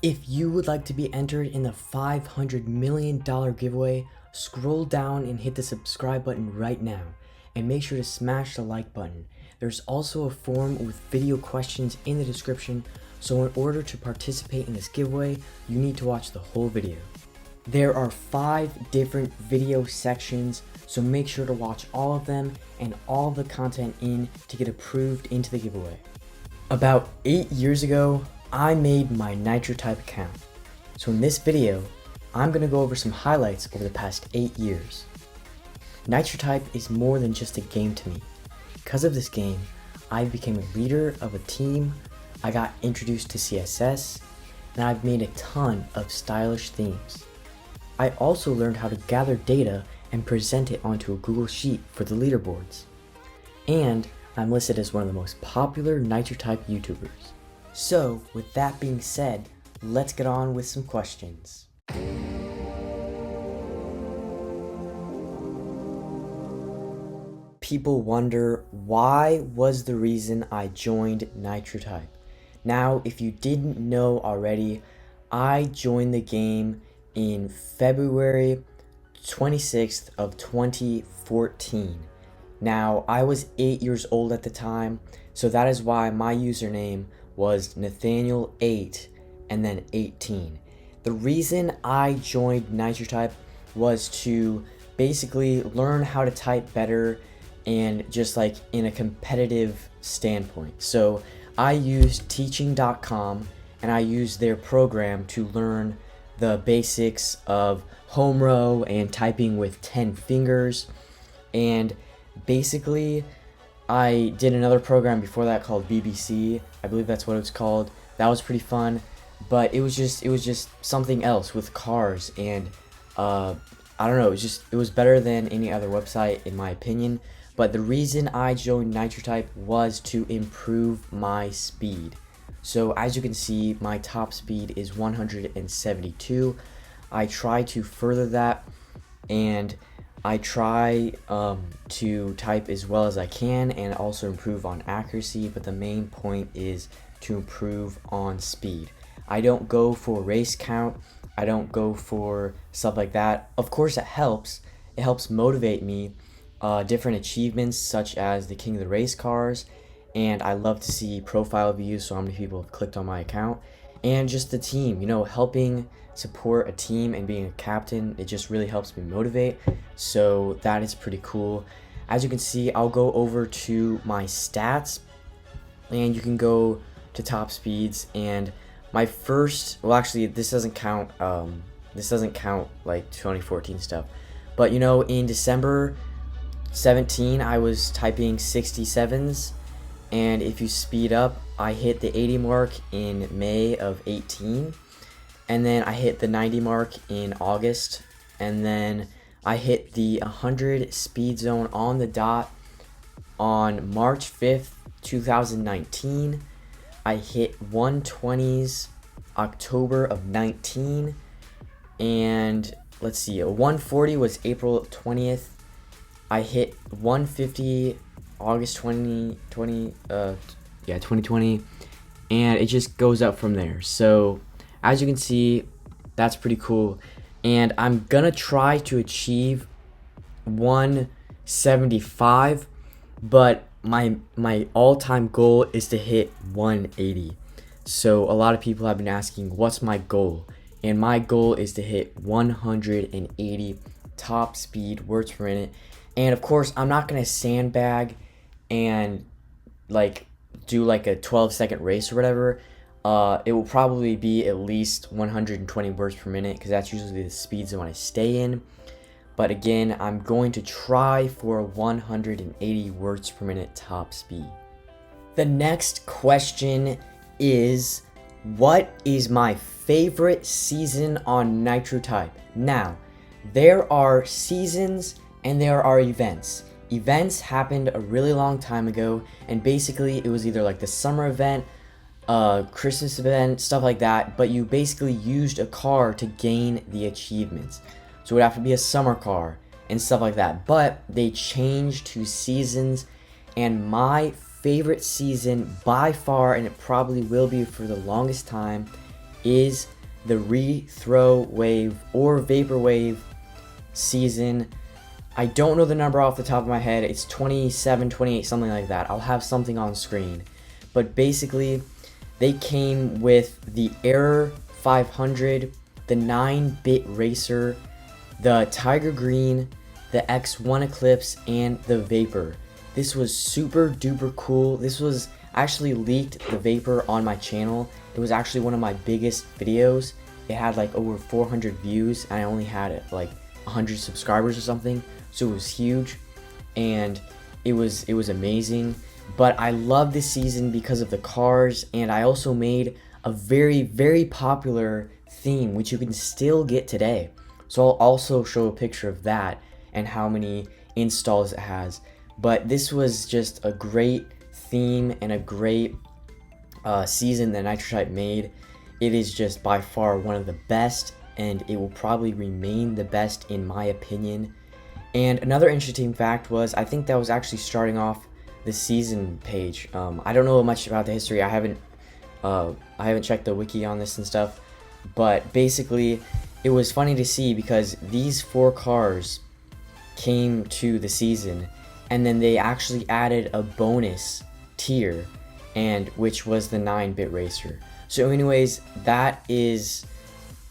If you would like to be entered in the $500 million giveaway, scroll down and hit the subscribe button right now, and make sure to smash the like button. There's also a form with video questions in the description, so in order to participate in this giveaway, you need to watch the whole video. There are 5 different video sections, so make sure to watch all of them and all the content in to get approved into the giveaway. About 8 years ago, I made my NitroType account. So in this video, I'm going to go over some highlights over the past 8 years. NitroType is more than just a game to me. Because of this game, I became a leader of a team, I got introduced to CSS, and I've made a ton of stylish themes. I also learned how to gather data and present it onto a Google Sheet for the leaderboards. And I'm listed as one of the most popular NitroType YouTubers. So, with that being said, let's get on with some questions. People wonder, why was the reason I joined NitroType? Now, if you didn't know already, I joined the game in February 26th of 2014. Now, I was 8 years old at the time, so that is why my username was Nathaniel8 and then 18. The reason I joined NitroType was to basically learn how to type better and just like in a competitive standpoint. So I used teaching.com and I used their program to learn the basics of home row and typing with 10 fingers. And basically, I did another program before that called BBC. I believe that's what it was called. That was pretty fun, but it was just something else with cars, and I don't know. It was better than any other website in my opinion. But the reason I joined NitroType was to improve my speed. So as you can see, my top speed is 172. I try to further that, and I try to type as well as I can and also improve on accuracy, but the main point is to improve on speed. I don't go for race count. I don't go for stuff like that. Of course it helps. It helps motivate me. Different achievements such as the King of the Race cars, and I love to see profile views, so how many people have clicked on my account, and just the team, helping support a team and being a captain, it just really helps me motivate. So that is pretty cool. As you can see, I'll go over to my stats, and you can go to top speeds, and my first, well actually this doesn't count like 2014 stuff, but in December 17 I was typing 67s, and if you speed up, I hit the 80 mark in May of 18, and then I hit the 90 mark in August, and then I hit the 100 speed zone on the dot on March 5th, 2019. I hit 120s October of 19, and let's see, a 140 was April 20th. I hit 150 August 2020, 2020, and it just goes up from there. So as you can see, that's pretty cool, and I'm gonna try to achieve 175, but my all-time goal is to hit 180. So a lot of people have been asking, what's my goal? And my goal is to hit 180 top speed words per minute. And of course, I'm not gonna sandbag and do like a 12-second race or whatever. It will probably be at least 120 words per minute, because that's usually the speed zone I stay in. But again, I'm going to try for 180 words per minute top speed. The next question is, what is my favorite season on NitroType? Now, there are seasons and there are events. Events happened a really long time ago, and basically it was either like the summer event, Christmas event, stuff like that, but you basically used a car to gain the achievements. So it would have to be a summer car and stuff like that. But they changed to seasons, and my favorite season by far, and it probably will be for the longest time, is the RetroWave or Vaporwave season. I don't know the number off the top of my head. It's 27, 28, something like that. I'll have something on screen. But basically, they came with the Error 500, the 9-bit Racer, the Tiger Green, the X1 Eclipse, and the Vapor. This was super duper cool. This was actually leaked, the Vapor, on my channel. It was actually one of my biggest videos. It had like over 400 views, and I only had like 100 subscribers or something, so it was huge, and it was amazing. But I love this season because of the cars, and I also made a very popular theme which you can still get today. So I'll also show a picture of that and how many installs it has. But this was just a great theme and a great season that NitroType made. It is just by far one of the best, and it will probably remain the best in my opinion. And another interesting fact was, I think that was actually starting off the season page. I don't know much about the history. I haven't checked the wiki on this and stuff, but basically it was funny to see because these 4 cars came to the season, and then they actually added a bonus tier, and which was the 9-bit Racer. So anyways, that is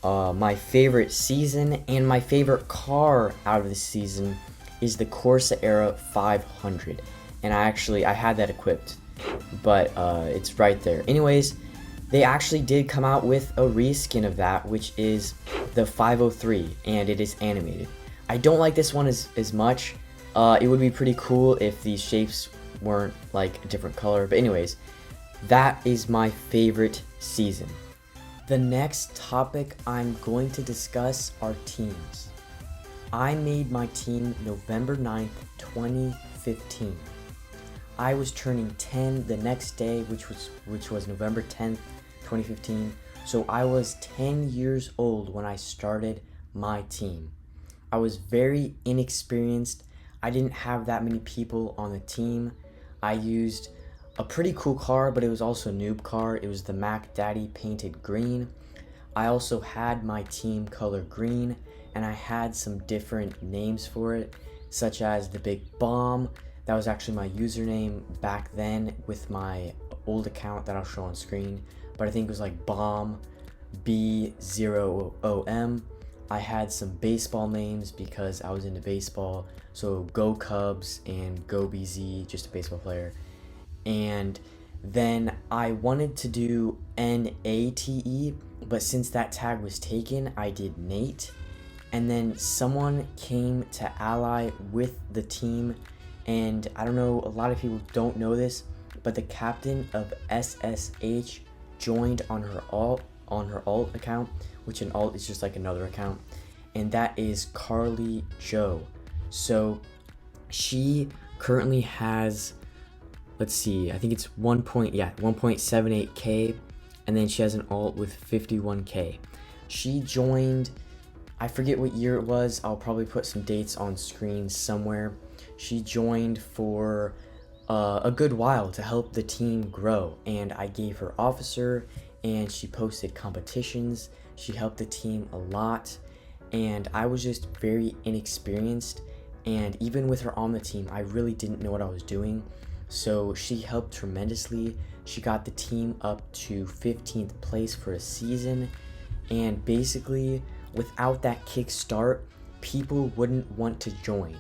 my favorite season, and my favorite car out of the season is the Corsa Era 500, and I had that equipped, but it's right there. Anyways, they actually did come out with a reskin of that, which is the 503, and it is animated. I don't like this one as much. It would be pretty cool if these shapes weren't like a different color, but anyways, that is my favorite season. The next topic I'm going to discuss are teams. I made my team November 9th, 2015. I was turning 10 the next day, which was November 10th, 2015. So I was 10 years old when I started my team. I was very inexperienced. I didn't have that many people on the team. I used a pretty cool car, but it was also a noob car. It was the Mac Daddy painted green. I also had my team color green, and I had some different names for it, such as the Big Bomb. That was actually my username back then with my old account that I'll show on screen, but I think it was like Bomb B0OM. I had some baseball names because I was into baseball, so Go Cubs and Go BZ, just a baseball player. And then I wanted to do NATE, but since that tag was taken, I did Nate. And then someone came to ally with the team, and I don't know, a lot of people don't know this, but the captain of SSH joined on her alt account, which an alt is just like another account, and that is Carly Joe. So she currently has, let's see, I think it's 1.78k, and then she has an alt with 51k. She joined, I forget what year it was. I'll probably put some dates on screen somewhere. She joined for a good while to help the team grow, and I gave her officer, and she posted competitions. She helped the team a lot, and I was just very inexperienced, and even with her on the team, I really didn't know what I was doing. So she helped tremendously. She got the team up to 15th place for a season, and basically without that kickstart, people wouldn't want to join.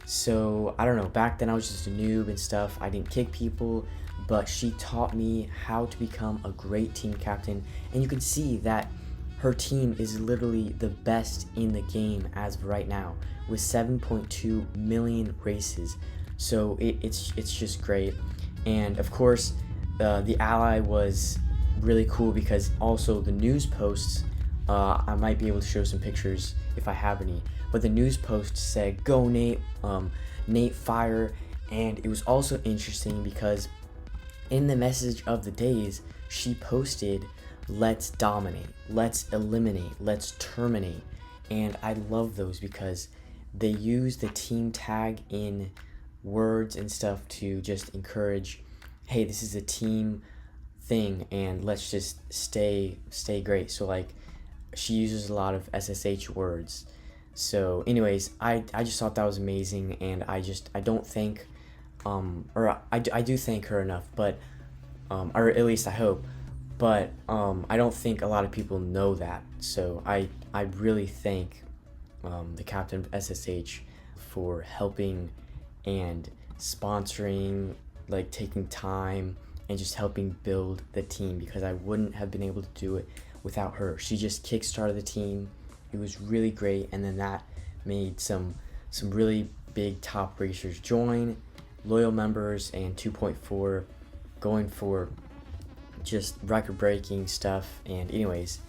So I don't know, back then I was just a noob and stuff. I didn't kick people, but she taught me how to become a great team captain, and you can see that her team is literally the best in the game as of right now, with 7.2 million races. So it's just great. And of course, the ally was really cool because also the news posts, I might be able to show some pictures if I have any, but the news post said go Nate, Nate fire. And it was also interesting because in the message of the days, she posted let's dominate, let's eliminate, let's terminate. And I love those because they use the team tag in words and stuff to just encourage, hey, this is a team thing and let's just stay great. So like she uses a lot of SSH words. So anyways, I just thought that was amazing, and I don't think or I do thank her enough, but or at least I hope, but I don't think a lot of people know that. So I really thank the captain of SSH for helping and sponsoring, like taking time and just helping build the team, because I wouldn't have been able to do it without her. She just kickstarted the team. It was really great, and then that made some really big top racers join, loyal members, and 2.4 going for just record-breaking stuff. And anyways,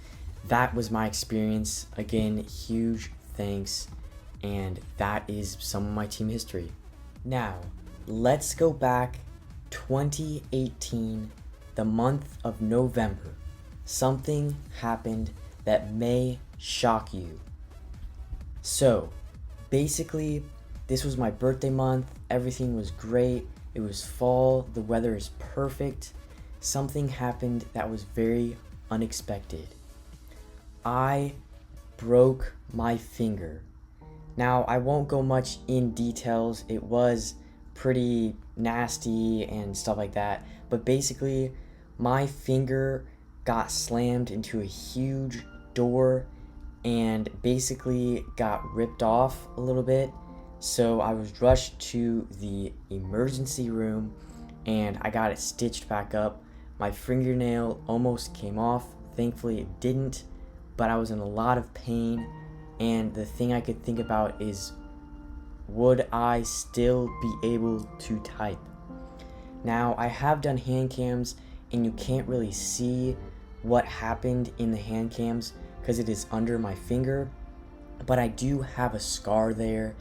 that was my experience. Again, huge thanks, and that is some of my team history. Now, let's go back 2018, the month of November. Something happened that may shock you. So, basically, this was my birthday month. Everything was great. It was fall. The weather is perfect. Something happened that was very unexpected. I broke my finger. Now, I won't go much in details. It was pretty nasty and stuff like that. But basically, my finger got slammed into a huge door and basically got ripped off a little bit. So I was rushed to the emergency room and I got it stitched back up. My fingernail almost came off. Thankfully it didn't, but I was in a lot of pain, and the thing I could think about is, would I still be able to type? Now, I have done hand cams and you can't really see what happened in the hand cams because it is under my finger, but I do have a scar there,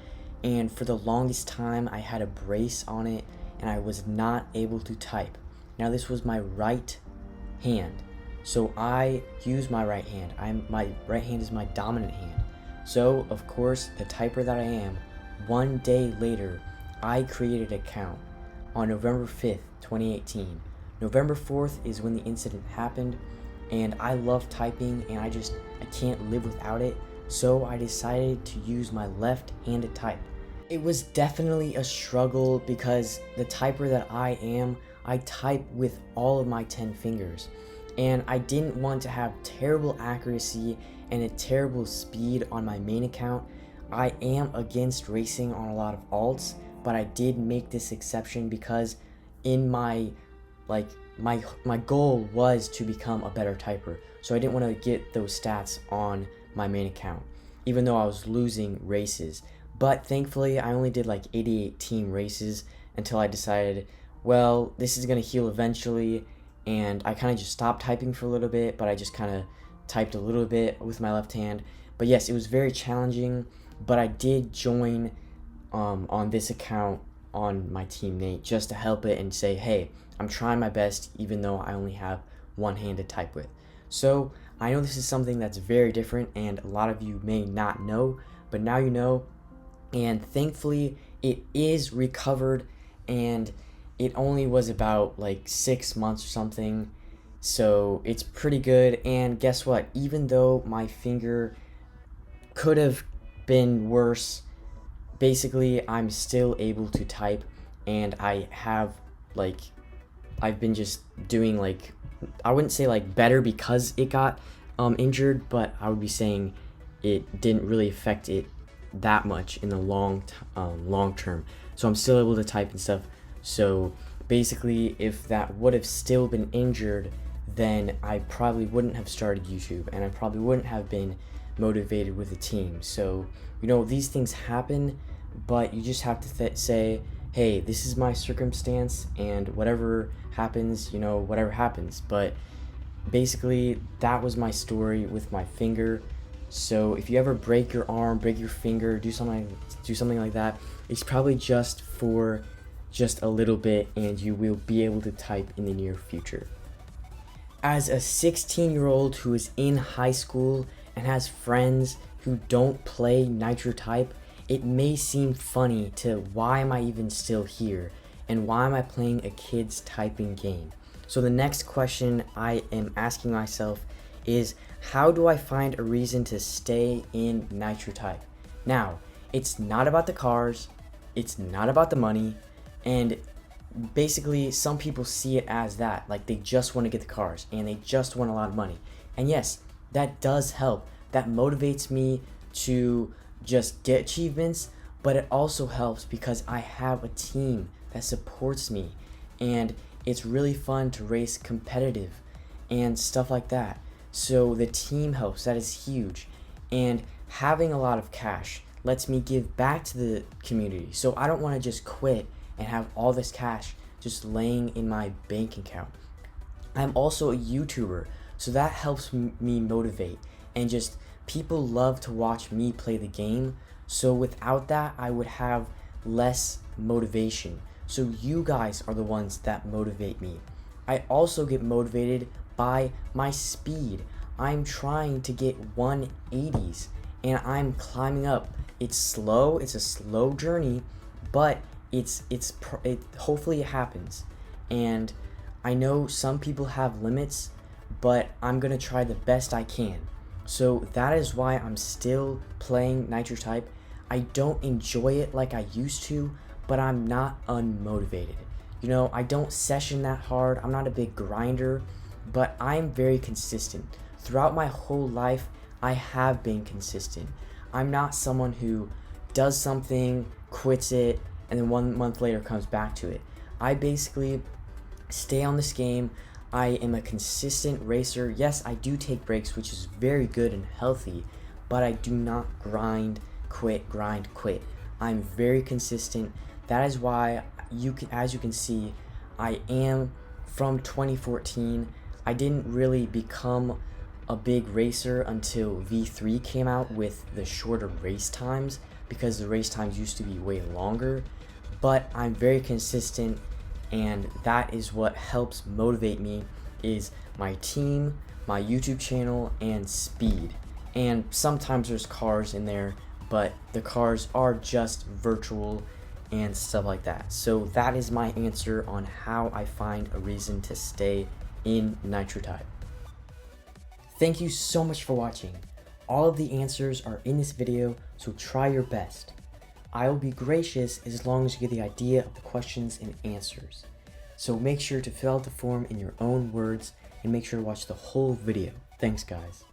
and for the longest time I had a brace on it and I was not able to type. Now, this was my right hand, so I use my right hand. My right hand is my dominant hand. So, of course, the typer that I am, one day later, I created an account on November 5th, 2018. November 4th is when the incident happened, and I love typing and I can't live without it, so I decided to use my left-handed type. It was definitely a struggle because the typer that I am, I type with all of my 10 fingers, and I didn't want to have terrible accuracy and a terrible speed on my main account. I am against racing on a lot of alts, but I did make this exception because in my goal was to become a better typer, so I didn't want to get those stats on my main account, even though I was losing races. But thankfully, I only did like 88 team races until I decided, well, this is going to heal eventually, and I kind of just stopped typing for a little bit, but I just kind of typed a little bit with my left hand. But yes, it was very challenging, but I did join on this account on my team Nate just to help it and say, hey, I'm trying my best even though I only have one hand to type with. So I know this is something that's very different and a lot of you may not know, but now you know, and thankfully it is recovered, and it only was about like 6 months or something, so it's pretty good. And guess what, even though my finger could have been worse, basically I'm still able to type, and I've been just doing, like, I wouldn't say like better because it got injured, but I would be saying it didn't really affect it that much in the long term. So I'm still able to type and stuff. So basically, if that would have still been injured, then I probably wouldn't have started YouTube, and I probably wouldn't have been motivated with a team. So, you know, these things happen, but you just have to say, hey, this is my circumstance, and whatever happens, you know, whatever happens. But basically, that was my story with my finger. So if you ever break your arm, break your finger, do something like that, it's probably just for just a little bit, and you will be able to type in the near future. As a 16-year-old who is in high school and has friends who don't play NitroType, it may seem funny to why am I even still here, and why am I playing a kid's typing game? So the next question I am asking myself is, how do I find a reason to stay in NitroType? Now, it's not about the cars, it's not about the money, and basically some people see it as that, like they just want to get the cars and they just want a lot of money. And yes, that does help. That motivates me to just get achievements, but it also helps because I have a team that supports me, and it's really fun to race competitive and stuff like that. So the team helps, that is huge. And having a lot of cash lets me give back to the community. So I don't want to just quit and have all this cash just laying in my bank account. I'm also a YouTuber, so that helps me motivate, and just people love to watch me play the game. So without that, I would have less motivation. So you guys are the ones that motivate me. I also get motivated by my speed. I'm trying to get 180s and I'm climbing up. It's slow, it's a slow journey, but hopefully it happens. And I know some people have limits, but I'm gonna try the best I can. So that is why I'm still playing NitroType. I don't enjoy it like I used to, but I'm not unmotivated. You know, I don't session that hard. I'm not a big grinder, but I'm very consistent. Throughout my whole life, I have been consistent. I'm not someone who does something, quits it, and then 1 month later comes back to it. I basically stay on this game. I am a consistent racer. Yes, I do take breaks, which is very good and healthy, but I do not grind, quit, grind, quit. I'm very consistent. That is why as you can see, I am from 2014. I didn't really become a big racer until V3 came out with the shorter race times, because the race times used to be way longer. But I'm very consistent, and that is what helps motivate me, is my team, my YouTube channel, and speed. And sometimes there's cars in there, but the cars are just virtual and stuff like that. So that is my answer on how I find a reason to stay in NitroType. Thank you so much for watching. All of the answers are in this video, so try your best. I will be gracious as long as you get the idea of the questions and answers. So make sure to fill out the form in your own words and make sure to watch the whole video. Thanks, guys.